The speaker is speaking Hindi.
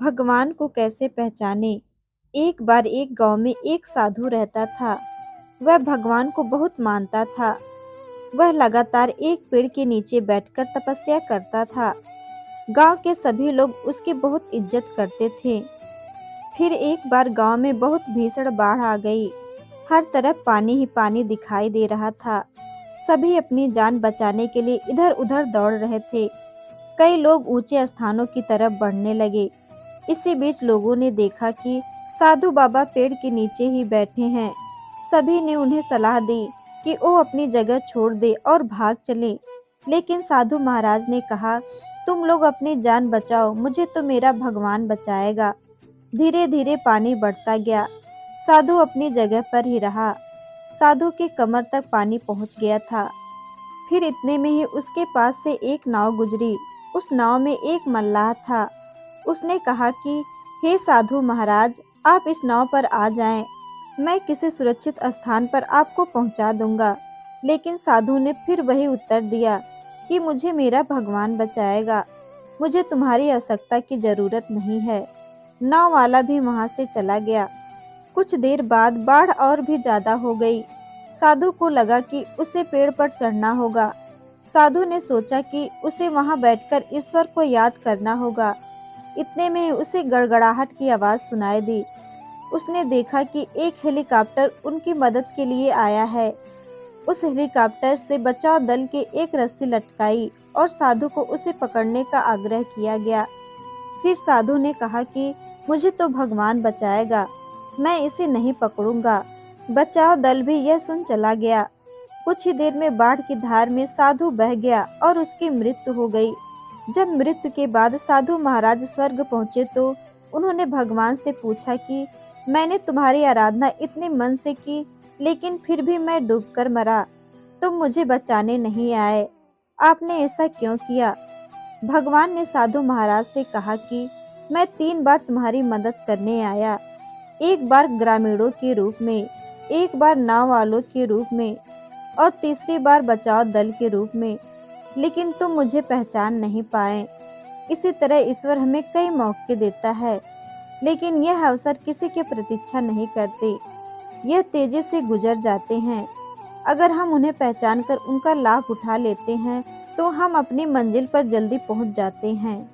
भगवान को कैसे पहचाने। एक बार एक गांव में एक साधु रहता था। वह भगवान को बहुत मानता था। वह लगातार एक पेड़ के नीचे बैठकर तपस्या करता था। गांव के सभी लोग उसकी बहुत इज्जत करते थे। फिर एक बार गांव में बहुत भीषण बाढ़ आ गई। हर तरफ पानी ही पानी दिखाई दे रहा था। सभी अपनी जान बचाने के लिए इधर उधर दौड़ रहे थे। कई लोग ऊंचे स्थानों की तरफ बढ़ने लगे। इसी बीच लोगों ने देखा कि साधु बाबा पेड़ के नीचे ही बैठे हैं। सभी ने उन्हें सलाह दी कि वो अपनी जगह छोड़ दे और भाग चले। लेकिन साधु महाराज ने कहा, तुम लोग अपनी जान बचाओ, मुझे तो मेरा भगवान बचाएगा। धीरे धीरे पानी बढ़ता गया। साधु अपनी जगह पर ही रहा। साधु के कमर तक पानी पहुंच गया था। फिर इतने में ही उसके पास से एक नाव गुजरी। उस नाव में एक मल्लाह था। उसने कहा कि हे साधु महाराज, आप इस नाव पर आ जाएं। मैं किसी सुरक्षित स्थान पर आपको पहुंचा दूंगा। लेकिन साधु ने फिर वही उत्तर दिया कि मुझे मेरा भगवान बचाएगा। मुझे तुम्हारी आवश्यकता की जरूरत नहीं है। नाव वाला भी वहां से चला गया। कुछ देर बाद बाढ़ और भी ज्यादा हो गई। साधु को लगा कि उसे पेड़ पर चढ़ना होगा। साधु ने सोचा कि उसे वहां बैठकर ईश्वर को याद करना होगा। इतने में ही उसे गड़गड़ाहट की आवाज सुनाई दी। उसने देखा कि एक हेलीकॉप्टर उनकी मदद के लिए आया है। उस हेलीकॉप्टर से बचाव दल के एक रस्सी लटकाई और साधु को उसे पकड़ने का आग्रह किया गया। फिर साधु ने कहा कि मुझे तो भगवान बचाएगा, मैं इसे नहीं पकड़ूंगा। बचाव दल भी यह सुन चला गया। कुछ ही देर में बाढ़ की धार में साधु बह गया और उसकी मृत्यु हो गई। जब मृत्यु के बाद साधु महाराज स्वर्ग पहुंचे तो उन्होंने भगवान से पूछा कि मैंने तुम्हारी आराधना इतने मन से की, लेकिन फिर भी मैं डूबकर मरा। तुम मुझे बचाने नहीं आए। आपने ऐसा क्यों किया? भगवान ने साधु महाराज से कहा कि मैं 3 बार तुम्हारी मदद करने आया। एक बार ग्रामीणों के रूप में, एक बार नाव वालों के रूप में और तीसरी बार बचाव दल के रूप में, लेकिन तुम मुझे पहचान नहीं पाए। इसी तरह ईश्वर हमें कई मौके देता है, लेकिन यह अवसर किसी की प्रतीक्षा नहीं करते। यह तेजी से गुजर जाते हैं। अगर हम उन्हें पहचान कर उनका लाभ उठा लेते हैं तो हम अपनी मंजिल पर जल्दी पहुंच जाते हैं।